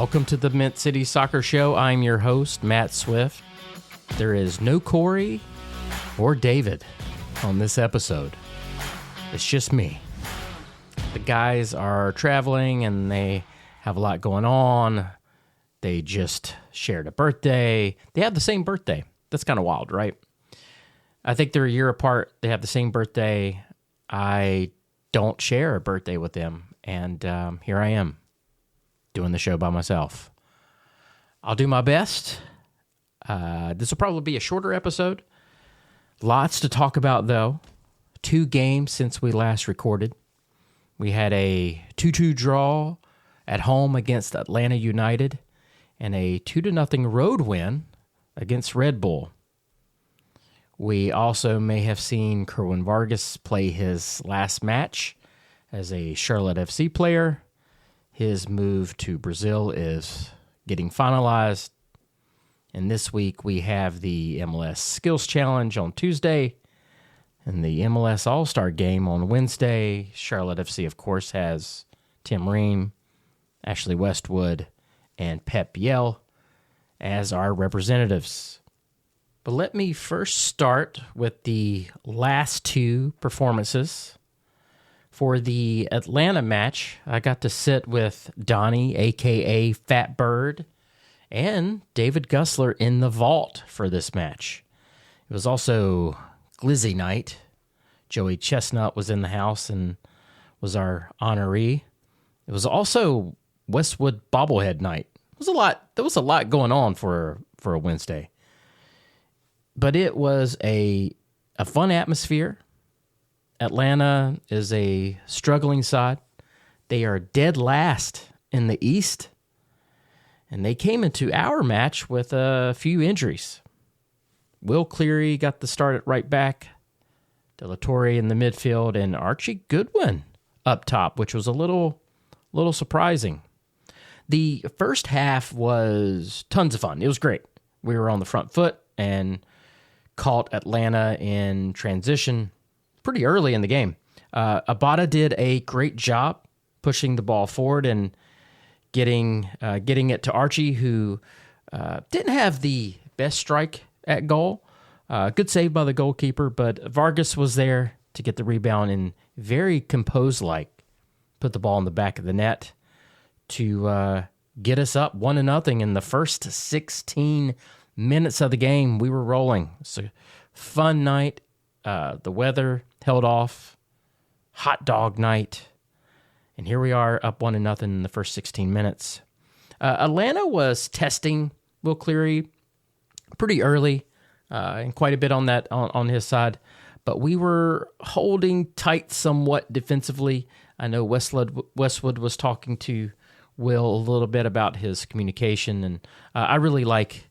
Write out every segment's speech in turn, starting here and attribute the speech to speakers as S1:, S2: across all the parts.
S1: Welcome to the Mint City Soccer Show. I'm your host, Matt Swift. There is no Corey or David on this episode. It's just me. The guys are traveling and they have a lot going on. They just shared a birthday. They have the same birthday. That's kind of wild, right? I think they're a year apart. They have the same birthday. I don't share a birthday with them. And here I am doing the show by myself. I'll do my best. This will probably be a shorter episode. Lots to talk about, though. 2 games since we last recorded. We had a 2-2 draw at home against Atlanta United and a 2-0 road win against Red Bull. We also may have seen Kerwin Vargas play his last match as a Charlotte FC player. His move to Brazil is getting finalized. And this week we have the MLS Skills Challenge on Tuesday and the MLS All-Star game on Wednesday. Charlotte FC, of course, has Tim Ream, Ashley Westwood, and Pep Biel as our representatives. But let me first start with the last 2 performances. For the Atlanta match, I got to sit with Donnie, a.k.a. Fat Bird, and David Gussler in the vault for this match. It was also Glizzy night. Joey Chestnut was in the house and was our honoree. It was also Westwood bobblehead night. There was a lot going on for a Wednesday. But it was a fun atmosphere. Atlanta is a struggling side. They are dead last in the East. And they came into our match with a few injuries. Will Cleary got the start at right back. De La Torre in the midfield. And Archie Goodwin up top, which was a little surprising. The first half was tons of fun. It was great. We were on the front foot and caught Atlanta in transition pretty early in the game. Abada did a great job pushing the ball forward and getting it to Archie, who didn't have the best strike at goal. Good save by the goalkeeper, but Vargas was there to get the rebound and very composed-like put the ball in the back of the net to get us up 1-0 in the first 16 minutes of the game. We were rolling. It's a fun night. The weather held off. Hot dog night. And here we are up 1-0 in the first 16 minutes. Atlanta was testing Will Cleary pretty early and quite a bit on that on his side. But we were holding tight somewhat defensively. I know Westwood was talking to Will a little bit about his communication. And I really like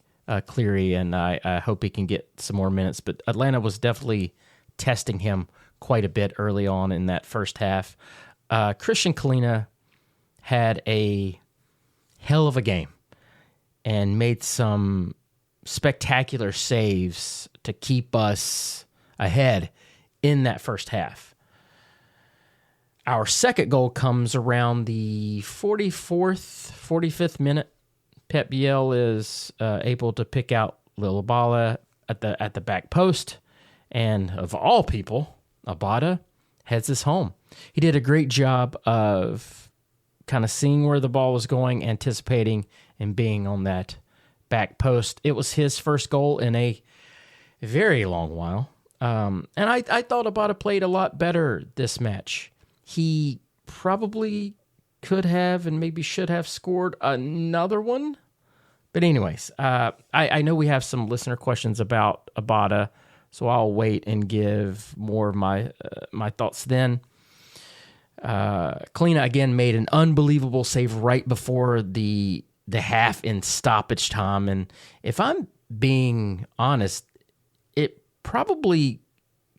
S1: Cleary, and I hope he can get some more minutes. But Atlanta was definitely testing him quite a bit early on in that first half. Christian Kalina had a hell of a game and made some spectacular saves to keep us ahead in that first half. Our second goal comes around the 45th minute. Pep Biel is able to pick out Lil Abala at the back post, and of all people, Abada heads us home. He did a great job of kind of seeing where the ball was going, anticipating, and being on that back post. It was his first goal in a very long while, and I thought Abada played a lot better this match. He probably could have and maybe should have scored another one. But anyways, I know we have some listener questions about Abada, so I'll wait and give more of my thoughts then. Kalina, again, made an unbelievable save right before the half in stoppage time. And if I'm being honest, it probably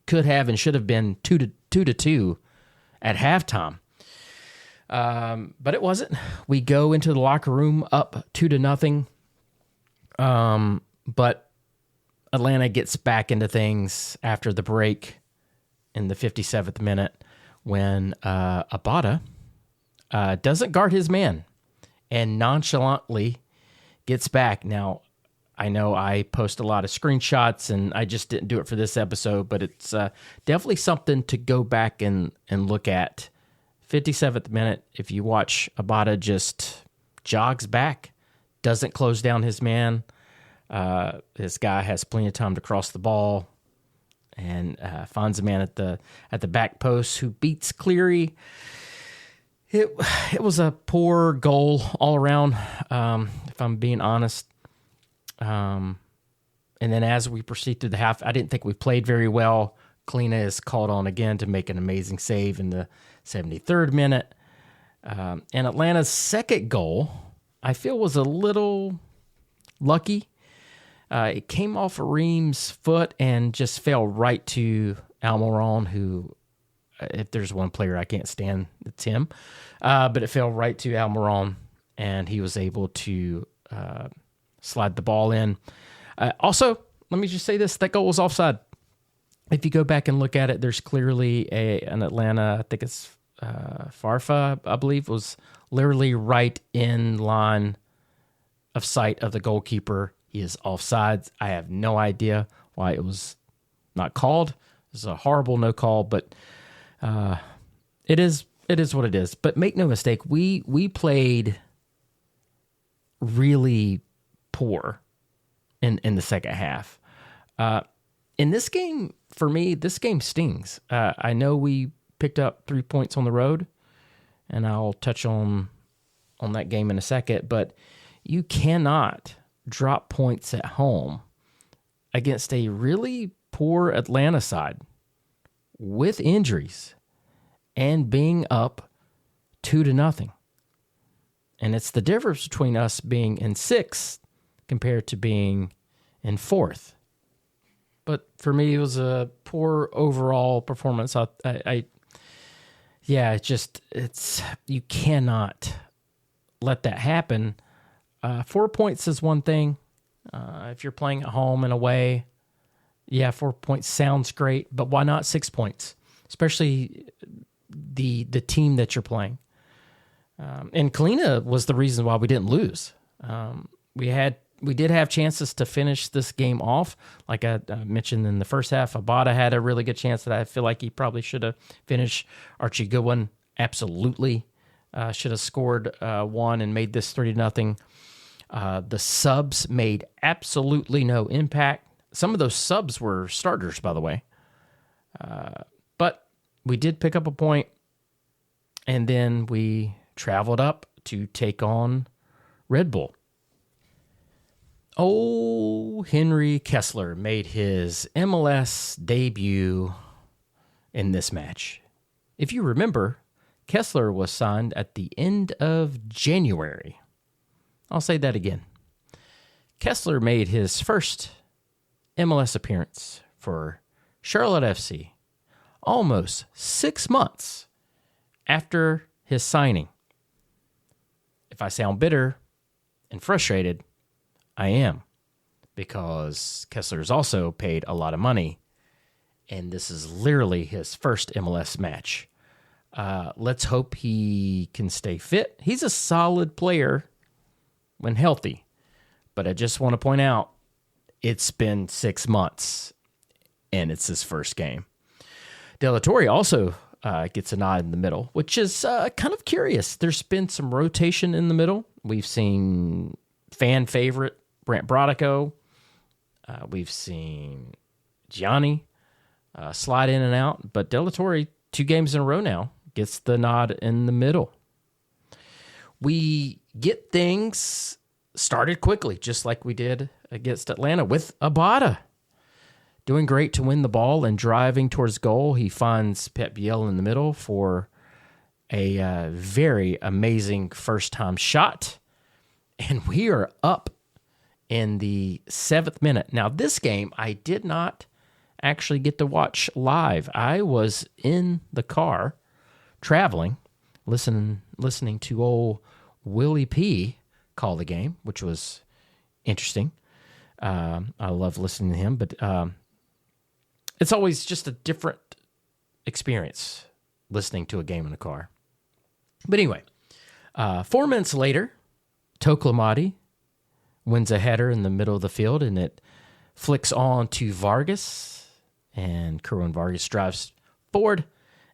S1: could have and should have been 2-2 at halftime. But it wasn't. We go into the locker room up 2-0. But Atlanta gets back into things after the break in the 57th minute when Abada doesn't guard his man and nonchalantly gets back. Now, I know I post a lot of screenshots, and I just didn't do it for this episode, but it's definitely something to go back and look at. 57th minute, if you watch, Abada just jogs back, doesn't close down his man. This guy has plenty of time to cross the ball, and finds a man at the back post who beats Cleary. It was a poor goal all around, if I'm being honest. And then as we proceed through the half, I didn't think we played very well. Kalina is called on again to make an amazing save in the 73rd minute. And Atlanta's second goal, I feel, was a little lucky. It came off of Ream's foot and just fell right to Almiron, who, if there's one player I can't stand, it's him. But it fell right to Almiron, and he was able to slide the ball in. Also, let me just say this, that goal was offside. If you go back and look at it, there's clearly an Atlanta, I think it's Farfa, I believe, was literally right in line of sight of the goalkeeper. He is offsides. I have no idea why it was not called. It's a horrible no call, but it is what it is. But make no mistake, we played really poor in the second half. In this game, for me, this game stings. I know we picked up 3 points on the road, and I'll touch on that game in a second, but you cannot drop points at home against a really poor Atlanta side with injuries and being up 2-0. And it's the difference between us being in 6th compared to being in 4th. But for me, it was a poor overall performance. It's you cannot let that happen. 4 points is one thing. If you're playing at home and away, 4 points sounds great, but why not 6 points? Especially the team that you're playing. And Kalina was the reason why we didn't lose. We did have chances to finish this game off. Like I mentioned in the first half, Abada had a really good chance that I feel like he probably should have finished. Archie Goodwin absolutely should have scored one and made this 3-0. The subs made absolutely no impact. Some of those subs were starters, by the way. But we did pick up a point, and then we traveled up to take on Red Bull. Oh, Henry Kessler made his MLS debut in this match. If you remember, Kessler was signed at the end of January. I'll say that again. Kessler made his first MLS appearance for Charlotte FC almost 6 months after his signing. If I sound bitter and frustrated, I am, because Kessler's also paid a lot of money, and this is literally his first MLS match. Let's hope he can stay fit. He's a solid player when healthy, but I just want to point out, it's been 6 months, and it's his first game. De La Torre also gets a nod in the middle, which is kind of curious. There's been some rotation in the middle. We've seen fan favorite Brant Brodico. We've seen Gianni slide in and out, but De La Torre, 2 games in a row now, gets the nod in the middle. We get things started quickly, just like we did against Atlanta with Abada. Doing great to win the ball and driving towards goal. He finds Pep Biel in the middle for a very amazing first-time shot. And we are up in the 7th minute. Now, this game, I did not actually get to watch live. I was in the car traveling, listening to old Willie P call the game, which was interesting. I love listening to him, but it's always just a different experience listening to a game in the car. But anyway, 4 minutes later, Toklamati wins a header in the middle of the field, and it flicks on to Vargas, and Kerwin Vargas drives forward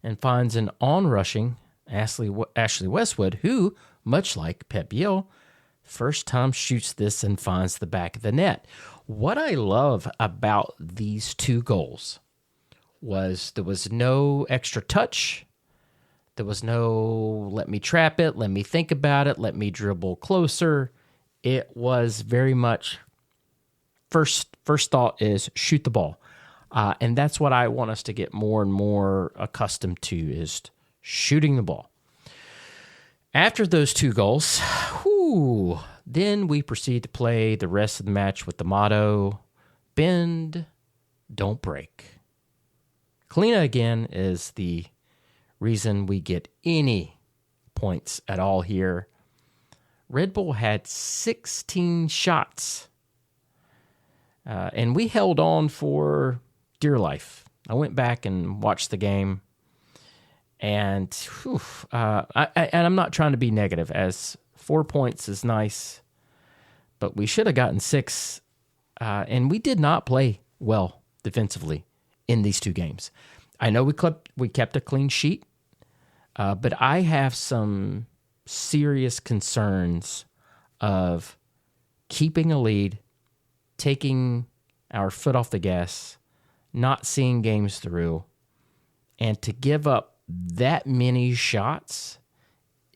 S1: and finds an on-rushing Ashley Westwood, who, much like Pep Biel, first time shoots this and finds the back of the net. What I love about these two goals was there was no extra touch. There was no let me trap it, let me think about it, let me dribble closer. It was very much first thought is shoot the ball. And that's what I want us to get more and more accustomed to, is shooting the ball. After those two goals, then we proceed to play the rest of the match with the motto, bend, don't break. Kalina, again, is the reason we get any points at all here. Red Bull had 16 shots, and we held on for dear life. I went back and watched the game, and I'm not trying to be negative, as 4 points is nice, but we should have gotten 6, and we did not play well defensively in these two games. I know we kept a clean sheet, but I have some serious concerns of keeping a lead, taking our foot off the gas, not seeing games through, and to give up that many shots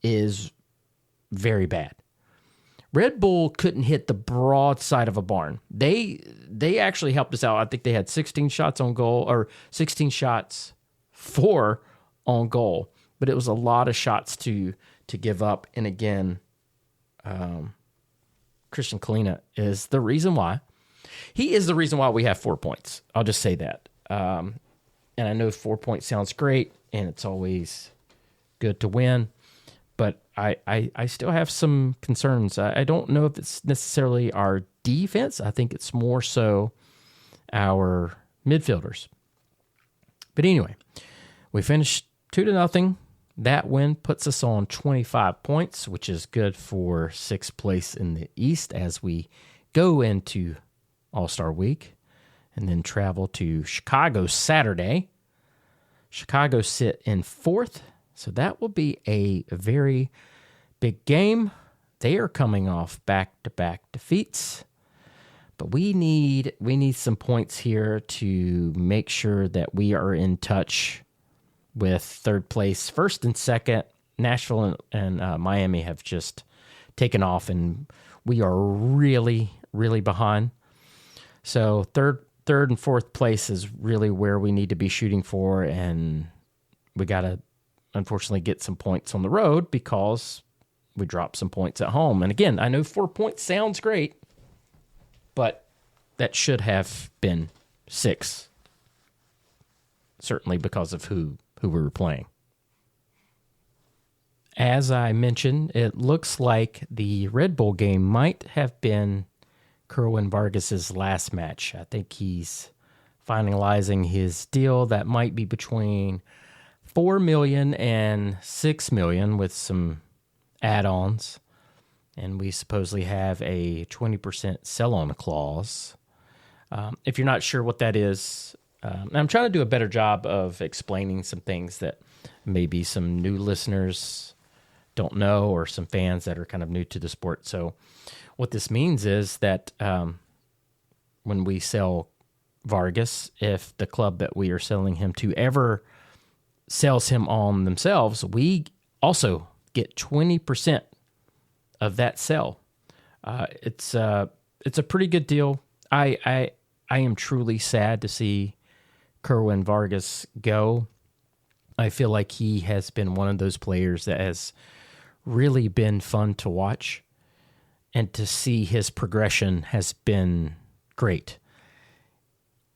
S1: is very bad. Red Bull couldn't hit the broad side of a barn. They actually helped us out. I think they had 16 shots on goal, or 16 shots, 4 on goal. But it was a lot of shots to give up. And again, Christian Kalina is the reason why. He is the reason why we have 4 points. I'll just say that. And I know 4 points sounds great, and it's always good to win. But I still have some concerns. I don't know if it's necessarily our defense. I think it's more so our midfielders. But anyway, we finished 2-0. That win puts us on 25 points, which is good for 6th place in the East as we go into All-Star Week and then travel to Chicago Saturday. Chicago sit in 4th. So that will be a very big game. They are coming off back-to-back defeats. But we need some points here to make sure that we are in touch with 3rd place. 1st and 2nd, Nashville and Miami have just taken off, and we are really, really behind. So third and 4th place is really where we need to be shooting for, and we got to unfortunately get some points on the road because we dropped some points at home. And again, I know 4 points sounds great, but that should have been 6, certainly because of who we were playing. As I mentioned, it looks like the Red Bull game might have been Kerwin Vargas' last match. I think he's finalizing his deal that might be between $4 million and $6 million with some add-ons, and we supposedly have a 20% sell-on clause. If you're not sure what that is, I'm trying to do a better job of explaining some things that maybe some new listeners don't know, or some fans that are kind of new to the sport. So what this means is that when we sell Vargas, if the club that we are selling him to ever sells him on themselves, we also get 20% of that sell. It's a pretty good deal. I am truly sad to see Kerwin Vargas go. I feel like he has been one of those players that has really been fun to watch, and to see his progression has been great.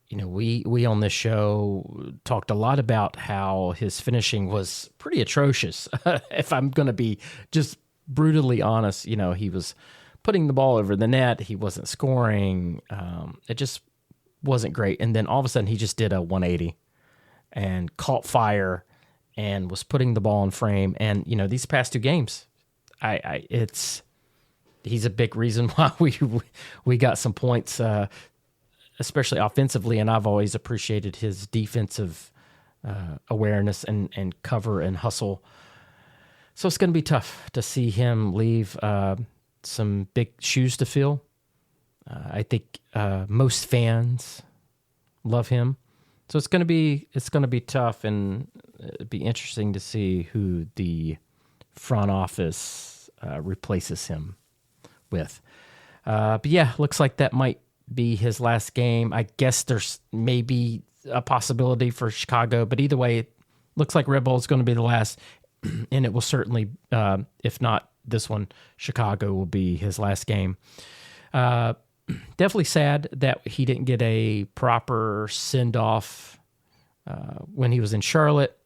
S1: You know, we on this show talked a lot about how his finishing was pretty atrocious. If I'm going to be just brutally honest, you know, he was putting the ball over the net. He wasn't scoring. It just wasn't great. And then all of a sudden he just did a 180 and caught fire and was putting the ball in frame. And, you know, these past 2 games, it's he's a big reason why we got some points, especially offensively, and I've always appreciated his defensive awareness and cover and hustle. So it's going to be tough to see him leave some big shoes to fill. I think most fans love him, so it's going to be tough, and it'd be interesting to see who the front office replaces him with. But yeah, looks like that might be his last game. I guess there's maybe a possibility for Chicago, but either way, it looks like Red Bull is going to be the last, and it will certainly, if not this one, Chicago will be his last game. Definitely sad that he didn't get a proper send-off when he was in Charlotte.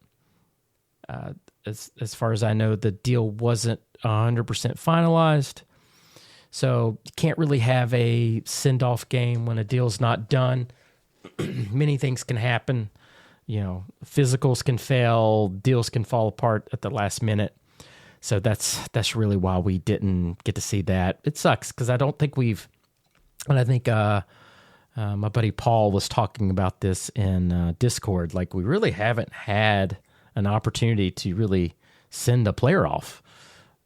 S1: As far as I know, the deal wasn't 100% finalized. So you can't really have a send-off game when a deal's not done. Many things can happen. Physicals can fail, deals can fall apart at the last minute. So that's really why we didn't get to see that. It sucks because I don't think and I think my buddy Paul was talking about this in Discord. Like, we really haven't had an opportunity to really send a player off.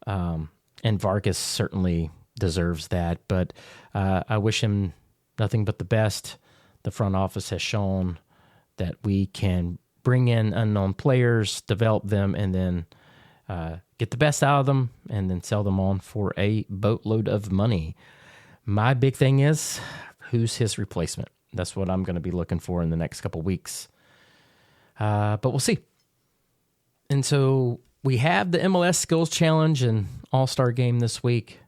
S1: And Vargas certainly deserves that, but I wish him nothing but the best. The front office has shown that we can bring in unknown players, develop them, and then get the best out of them, and then sell them on for a boatload of money. My big thing is, who's his replacement? That's what I'm going to be looking for in the next couple weeks. But we'll see. And so we have the MLS Skills Challenge and All-Star Game this week.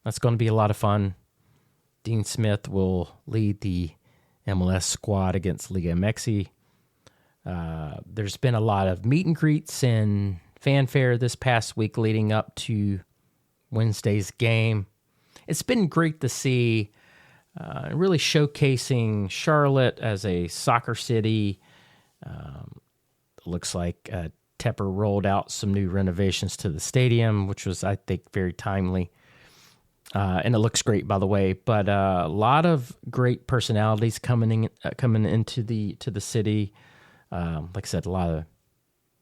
S1: That's going to be a lot of fun. Dean Smith will lead the MLS squad against Liga MX. There's been a lot of meet and greets and fanfare this past week leading up to Wednesday's game. It's been great to see, really showcasing Charlotte as a soccer city. Looks like Tepper rolled out some new renovations to the stadium, which was, I think, very timely. And it looks great, by the way. But a lot of great personalities coming into the city. Like I said, a lot of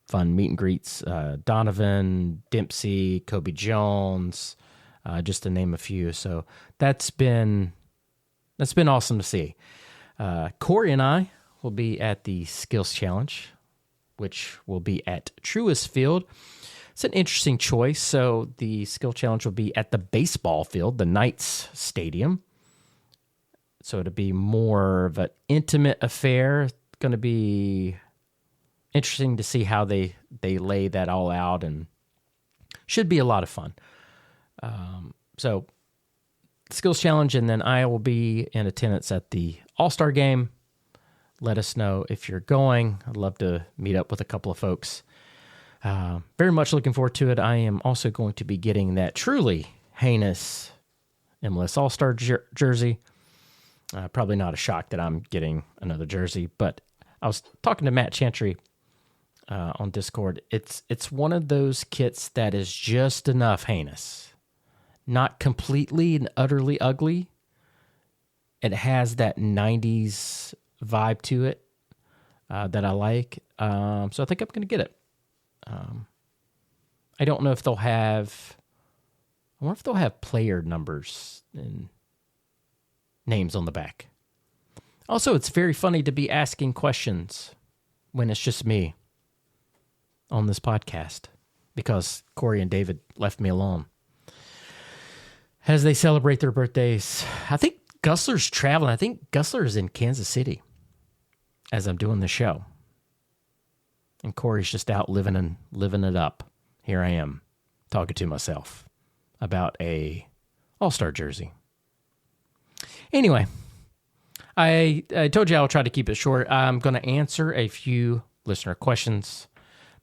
S1: fun meet and greets. Donovan, Dempsey, Kobe Jones, just to name a few. So that's been awesome to see. Corey and I will be at the Skills Challenge, which will be at Truist Field. It's an interesting choice. So the Skill Challenge will be at the baseball field, the Knights Stadium. So it'll be more of an intimate affair. It's going to be interesting to see how they lay that all out, and should be a lot of fun. So Skills Challenge, and then I will be in attendance at the All-Star Game. Let us know if you're going. I'd love to meet up with a couple of folks. Very much looking forward to it. I am also going to be getting that truly heinous MLS All-Star jersey. Probably not a shock that I'm getting another jersey, but I was talking to Matt Chantry on Discord. It's one of those kits that is just enough heinous. Not completely and utterly ugly. It has that 90s vibe to it that I like. So I think I'm going to get it. I don't know if they'll have... I wonder if they'll have player numbers and names on the back. Also, it's very funny to be asking questions when it's just me on this podcast, because Corey and David left me alone as they celebrate their birthdays. I think Gussler's traveling. I think Gussler is in Kansas City as I'm doing the show. And Corey's just out living it up. Here I am talking to myself about a All-Star jersey. Anyway, I told you I'll try to keep it short. I'm going to answer a few listener questions,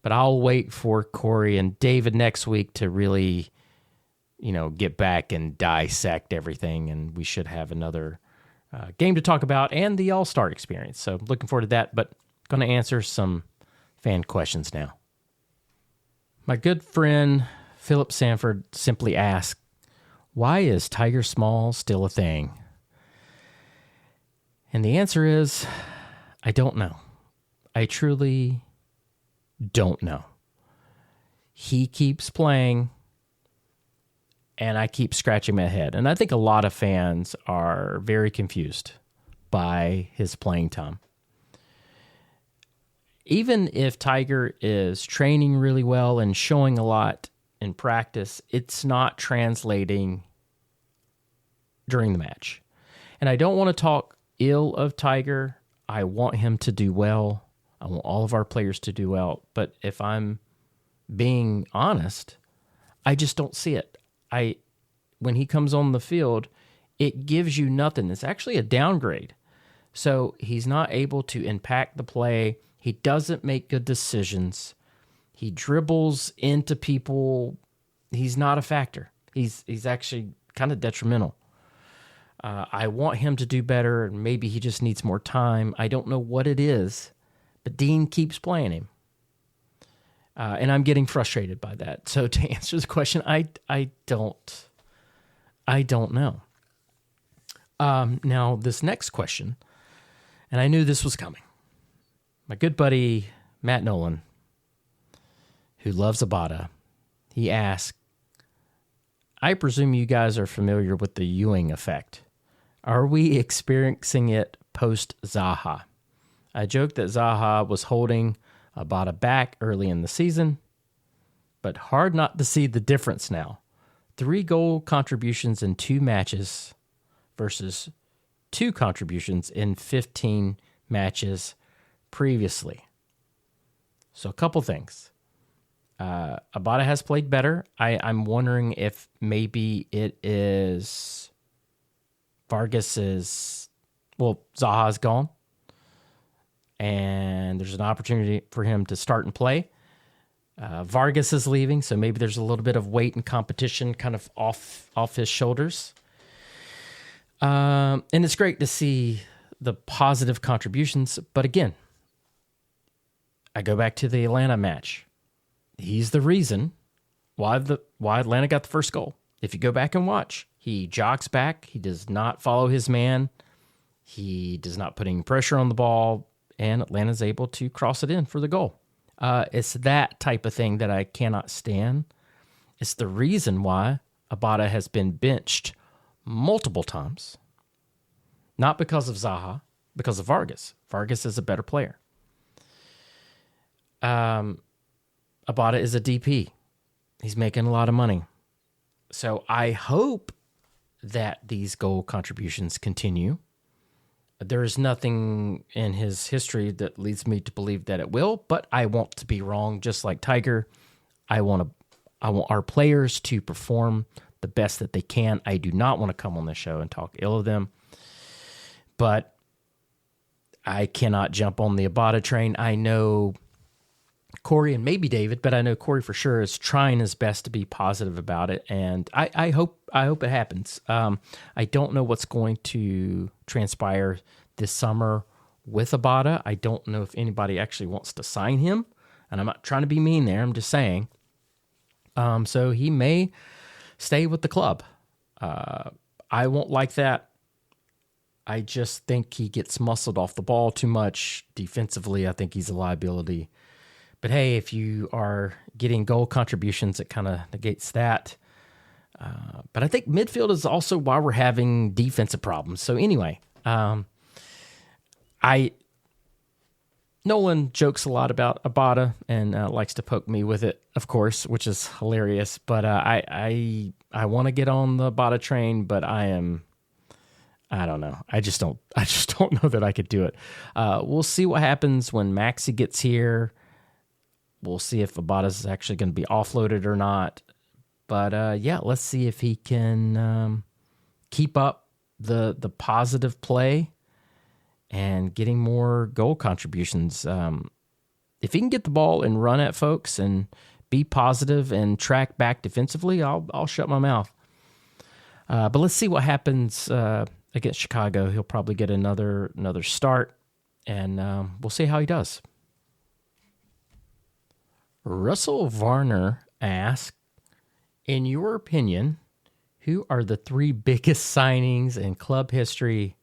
S1: but I'll wait for Corey and David next week to really, get back and dissect everything, and we should have another game to talk about and the All-Star experience. So looking forward to that, but going to answer some fan questions now. My good friend Philip Sanford simply asked, Why is Tiger Small still a thing? And the answer is, I don't know. I truly don't know. He keeps playing, and I keep scratching my head. And I think a lot of fans are very confused by his playing time. Even if Tiger is training really well and showing a lot in practice, it's not translating during the match. And I don't want to talk ill of Tiger. I want him to do well. I want all of our players to do well. But if I'm being honest, I just don't see it. When he comes on the field, it gives you nothing. It's actually a downgrade. So he's not able to impact the play. He doesn't make good decisions. He dribbles into people. He's not a factor. He's actually kind of detrimental. I want him to do better, and maybe he just needs more time. I don't know what it is, but Dean keeps playing him. And I'm getting frustrated by that. So to answer the question, I don't know. Now, this next question, and I knew this was coming. My good buddy, Matt Nolan, who loves Abada, he asked, I presume you guys are familiar with the Ewing effect. Are we experiencing it post-Zaha? I joked that Zaha was holding Abada back early in the season, but hard not to see the difference now. 3 goal contributions in 2 matches versus 2 contributions in 15 matches previously. So a couple things. Abada has played better. I'm wondering if maybe it is Zaha's gone, and there's an opportunity for him to start and play. Vargas is leaving, so maybe there's a little bit of weight and competition kind of off his shoulders. And it's great to see the positive contributions, but again, I go back to the Atlanta match. He's the reason why Atlanta got the first goal. If you go back and watch, he jogs back. He does not follow his man. He does not put any pressure on the ball, and Atlanta's able to cross it in for the goal. It's that type of thing that I cannot stand. It's the reason why Abada has been benched multiple times. Not because of Zaha, because of Vargas. Vargas is a better player. Abada is a DP. He's making a lot of money. So I hope that these goal contributions continue. There is nothing in his history that leads me to believe that it will, but I want to be wrong, just like Tiger. I want our players to perform the best that they can. I do not want to come on this show and talk ill of them, but I cannot jump on the Abada train. I know Corey and maybe David, but I know Corey for sure is trying his best to be positive about it, and I hope it happens. I don't know what's going to transpire this summer with Abada. I don't know if anybody actually wants to sign him, and I'm not trying to be mean there. I'm just saying. So he may stay with the club. I won't like that. I just think he gets muscled off the ball too much defensively. I think he's a liability. But hey, if you are getting goal contributions, it kind of negates that. But I think midfield is also why we're having defensive problems. So anyway, Nolan jokes a lot about Abada and likes to poke me with it, of course, which is hilarious. But I want to get on the Abada train, but I don't know. I just don't know that I could do it. We'll see what happens when Maxi gets here. We'll see if Abada is actually going to be offloaded or not. But yeah, let's see if he can keep up the positive play and getting more goal contributions. If he can get the ball and run at folks and be positive and track back defensively, I'll shut my mouth. But let's see what happens against Chicago. He'll probably get another start, and we'll see how he does. Russell Varner asked, in your opinion, Who are the three biggest signings in club history,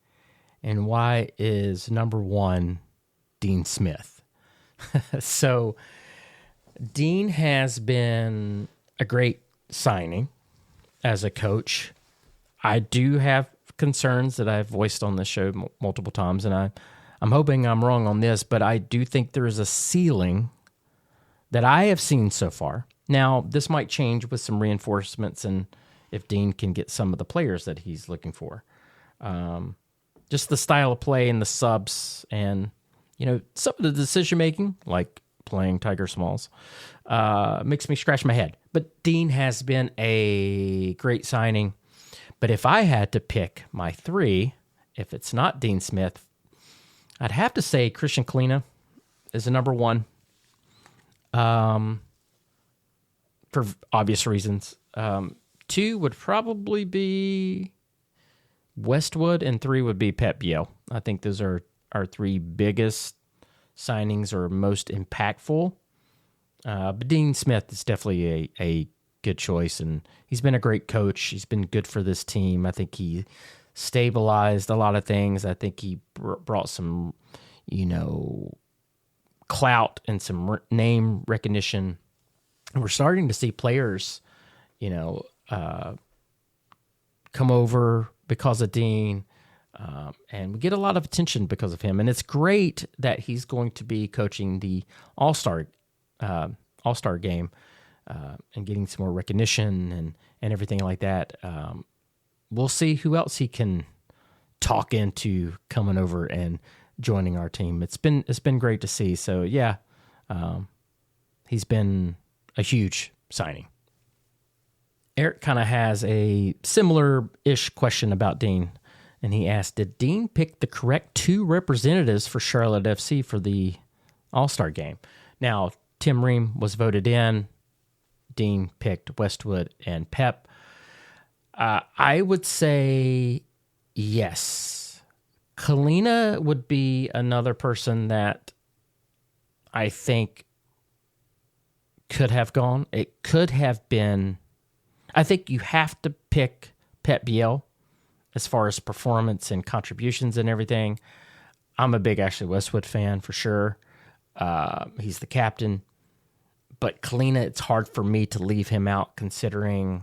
S1: and why is number one Dean Smith? So Dean has been a great signing as a coach. I do have concerns that I've voiced on this show multiple times, and I'm hoping I'm wrong on this, but I do think there is a ceiling that I have seen so far. Now, this might change with some reinforcements and if Dean can get some of the players that he's looking for. Just the style of play and the subs and, some of the decision-making, like playing Tiger Smalls, makes me scratch my head. But Dean has been a great signing. But if I had to pick my three, if it's not Dean Smith, I'd have to say Christian Kalina is the number one. For obvious reasons. Two would probably be Westwood, and three would be Pep Biel. I think those are our three biggest signings or most impactful. But Dean Smith is definitely a good choice, and he's been a great coach. He's been good for this team. I think he stabilized a lot of things. I think he brought some, clout and some name recognition. And we're starting to see players, come over because of Dean, and we get a lot of attention because of him. And it's great that he's going to be coaching the All-Star game and getting some more recognition and everything like that. We'll see who else he can talk into coming over and joining our team. It's been great to see. So yeah, he's been a huge signing. Eric kind of has a similar-ish question about Dean, and he asked, did Dean pick the correct two representatives for Charlotte FC for the All-Star game? Now, Tim Ream was voted in. Dean picked Westwood and Pep. I would say yes. Kalina would be another person that I think could have gone. It could have been. I think you have to pick Pep Biel as far as performance and contributions and everything. I'm a big Ashley Westwood fan for sure. He's the captain. But Kalina, it's hard for me to leave him out considering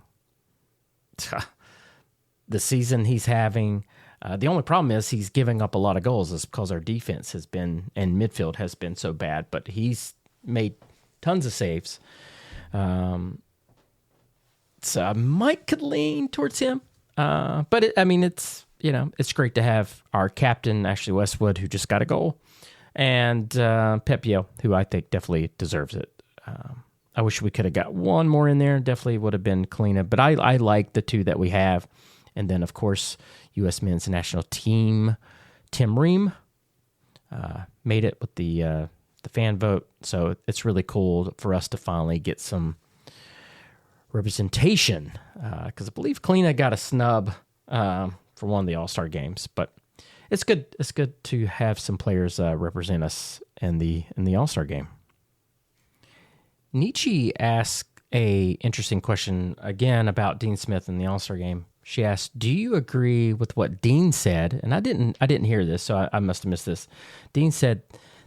S1: the season he's having. The only problem is he's giving up a lot of goals is because our defense has been, and midfield has been so bad, but he's made tons of saves. So I could lean towards him. But it's great to have our captain, Ashley Westwood, who just got a goal, and Pep Biel, who I think definitely deserves it. I wish we could have got one more in there. Definitely would have been Kalina, but I like the two that we have. And then, of course, U.S. men's national team, Tim Ream, made it with the fan vote. So it's really cool for us to finally get some representation, because I believe Kalina got a snub for one of the All-Star games. But it's good. It's good to have some players represent us in the All-Star game. Nietzsche asked a interesting question again about Dean Smith in the All-Star game. She asked, "Do you agree with what Dean said?" And I didn't hear this, so I must have missed this. Dean said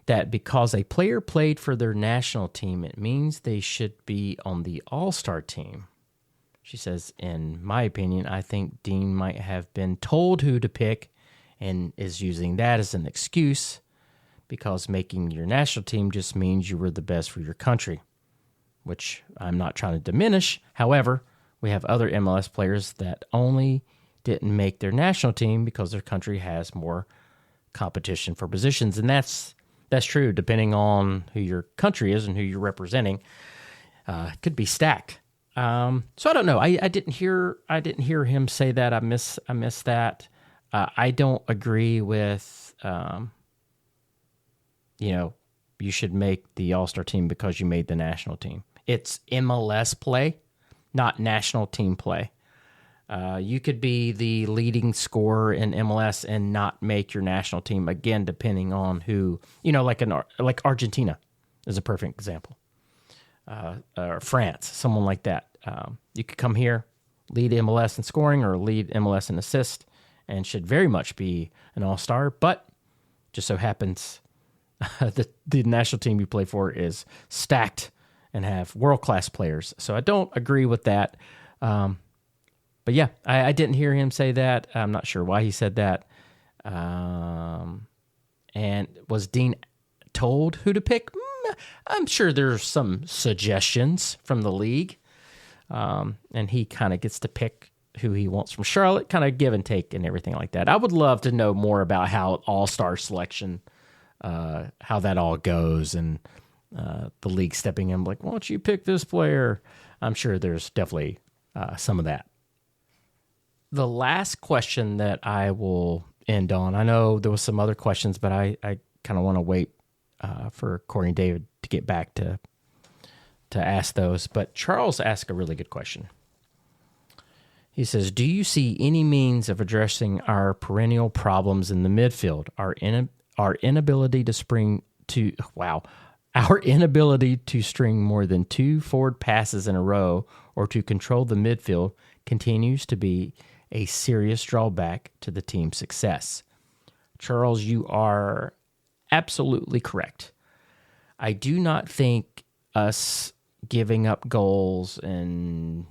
S1: that because a player played for their national team, it means they should be on the All-Star team. She says, "In my opinion, I think Dean might have been told who to pick and is using that as an excuse because making your national team just means you were the best for your country," which I'm not trying to diminish. However, we have other MLS players that only didn't make their national team because their country has more competition for positions, and that's true. Depending on who your country is and who you're representing, it could be stacked. So I don't know. I didn't hear him say that. I missed that. I don't agree with you should make the All-Star team because you made the national team. It's MLS play, not national team play. You could be the leading scorer in MLS and not make your national team, again, depending on who, like Argentina is a perfect example. Or France, someone like that. You could come here, lead MLS in scoring or lead MLS in assist and should very much be an all-star. But just so happens the national team you play for is stacked and have world-class players. So I don't agree with that. But yeah, I didn't hear him say that. I'm not sure why he said that. And was Dean told who to pick? I'm sure there's some suggestions from the league. And he kind of gets to pick who he wants from Charlotte, kind of give and take and everything like that. I would love to know more about how all-star selection, how that all goes, and the league stepping in like, why don't you pick this player? I'm sure there's definitely some of that. The last question that I will end on, I know there was some other questions, but I kind of want to wait for Corey and David to get back to ask those. But Charles asked a really good question. He says, do you see any means of addressing our perennial problems in the midfield? Our inability to string more than 2 forward passes in a row or to control the midfield continues to be a serious drawback to the team's success. Charles, you are absolutely correct. I do not think us giving up goals and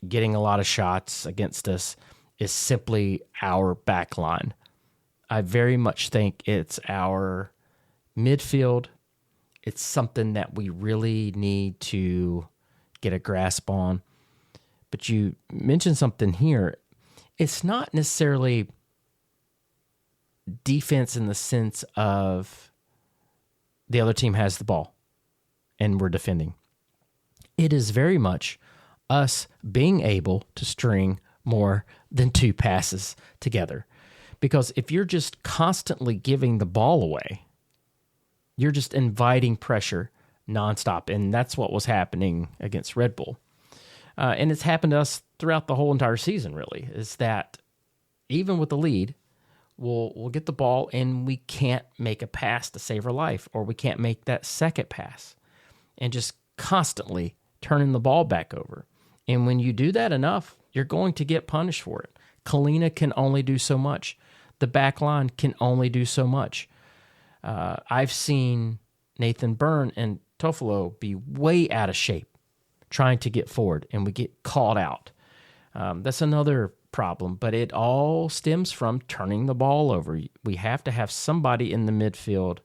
S1: getting a lot of shots against us is simply our back line. I very much think it's our midfield. It's something that we really need to get a grasp on. But you mentioned something here. It's not necessarily defense in the sense of the other team has the ball and we're defending. It is very much us being able to string more than 2 passes together. Because if you're just constantly giving the ball away, you're just inviting pressure nonstop. And that's what was happening against Red Bull. And it's happened to us throughout the whole entire season, really, is that even with the lead, we'll get the ball and we can't make a pass to save our life, or we can't make that second pass, and just constantly turning the ball back over. And when you do that enough, you're going to get punished for it. Kalina can only do so much. The back line can only do so much. I've seen Nathan Byrne and Tofolo be way out of shape trying to get forward, and we get called out. That's another problem, but it all stems from turning the ball over. We have to have somebody in the midfield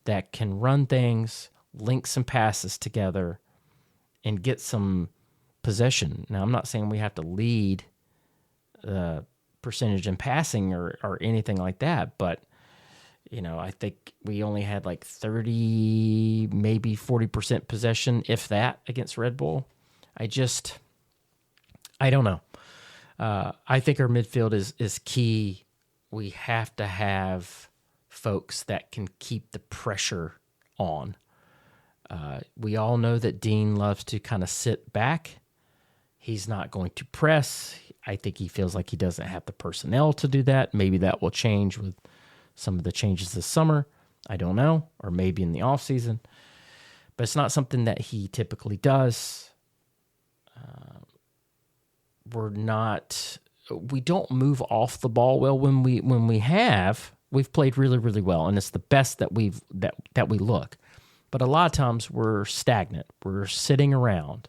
S1: that can run things, link some passes together, and get some possession. Now, I'm not saying we have to lead percentage in passing or anything like that, but I think we only had like 30, maybe 40% possession, if that, against Red Bull. I don't know. I think our midfield is key. We have to have folks that can keep the pressure on. We all know that Dean loves to kind of sit back. He's not going to press. I think he feels like he doesn't have the personnel to do that. Maybe that will change with some of the changes this summer. I don't know. Or maybe in the offseason. But it's not something that he typically does. We don't move off the ball well. When we've played really, really well, and it's the best that we look. But a lot of times we're stagnant. We're sitting around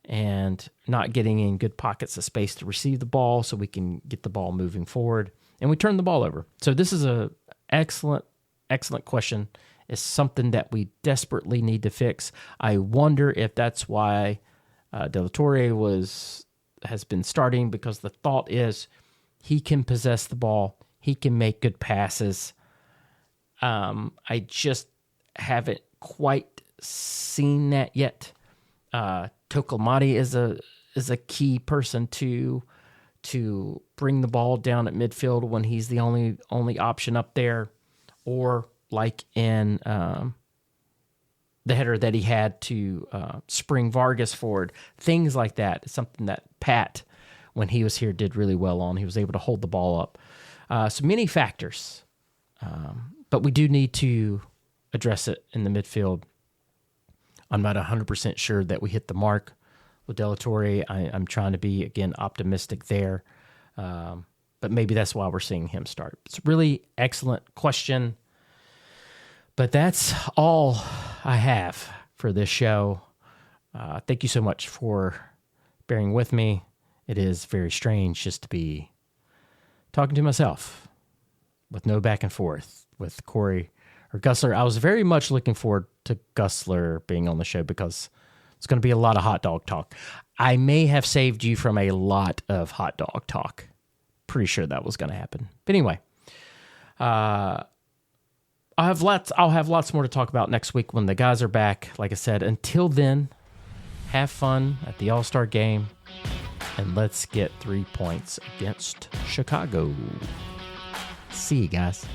S1: and not getting in good pockets of space to receive the ball so we can get the ball moving forward, and we turn the ball over. So this is a excellent question. It's something that we desperately need to fix. I wonder if that's why De La Torre has been starting, because the thought is he can possess the ball, he can make good passes. I just haven't quite seen that yet. Tokomati is a key person to bring the ball down at midfield when he's the only option up there, or like in the header that he had to spring Vargas forward, things like that. It's something that Pat, when he was here, did really well on. He was able to hold the ball up. So many factors, but we do need to address it in the midfield. I'm not 100% sure that we hit the mark with De La Torre. I'm trying to be, again, optimistic there. But maybe that's why we're seeing him start. It's a really excellent question. But that's all I have for this show. Thank you so much for bearing with me. It is very strange just to be talking to myself with no back and forth with Corey or Gussler. I was very much looking forward to Gussler being on the show because it's going to be a lot of hot dog talk. I may have saved you from a lot of hot dog talk. Pretty sure that was going to happen. But anyway, I'll have lots more to talk about next week when the guys are back. Like I said, until then, have fun at the All-Star game, and let's get 3 points against Chicago. See you guys.